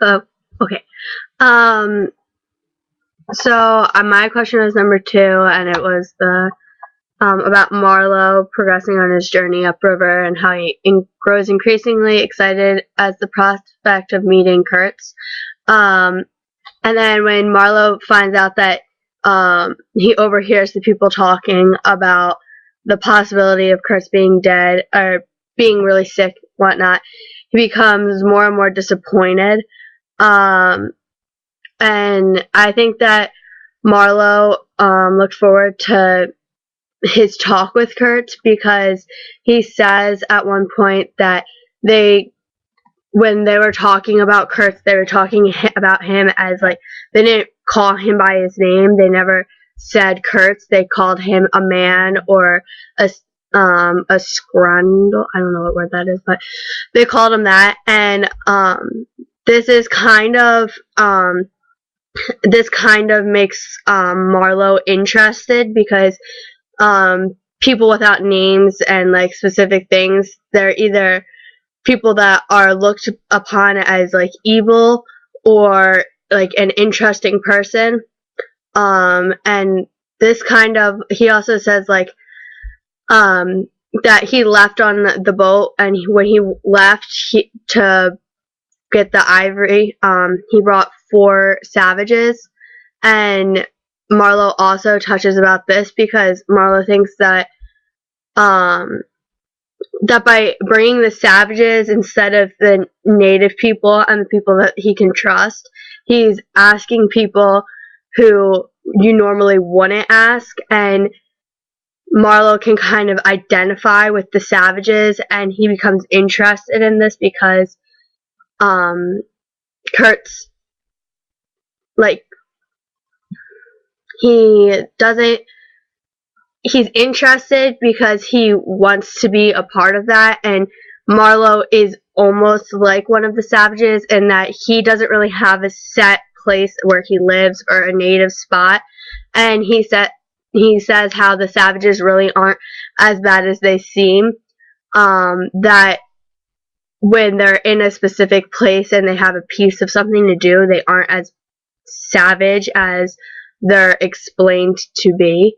Okay. So my question was number 2, and it was the about Marlowe progressing on his journey upriver and how he grows increasingly excited as the prospect of meeting Kurtz. And then when Marlowe finds out that he overhears the people talking about the possibility of Kurtz being dead or being really sick, whatnot, he becomes more and more disappointed. And I think that Marlowe looked forward to his talk with Kurtz, because he says at one point that when they were talking about Kurtz, they were talking about him as, like, they didn't call him by his name. They never said Kurtz. They called him a man or a scrundle. I don't know what word that is, but they called him that. And this is kind of makes Marlowe interested, because people without names and, like, specific things, they're either people that are looked upon as, like, evil or, like, an interesting person. And this he also says, like, that he left on the boat, and when he left to get the ivory, he brought 4 savages. And Marlowe also touches about this, because Marlowe thinks that that by bringing the savages instead of the native people and the people that he can trust, he's asking people who you normally wouldn't ask, and Marlowe can kind of identify with the savages, and he becomes interested in this because Kurtz, like, he's interested because he wants to be a part of that, and Marlowe is almost like one of the savages in that he doesn't really have a set place where he lives or a native spot, and he says how the savages really aren't as bad as they seem, that when they're in a specific place and they have a piece of something to do, they aren't as savage as they're explained to be.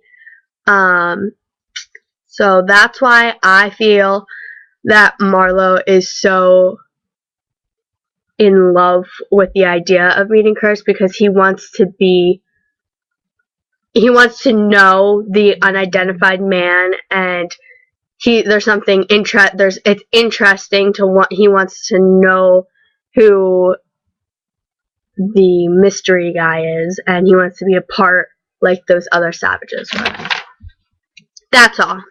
So that's why I feel that Marlowe is so in love with the idea of meeting Kurtz, because he wants to know the unidentified man, and it's interesting he wants to know who the mystery guy is, and he wants to be a part like those other savages were. That's all.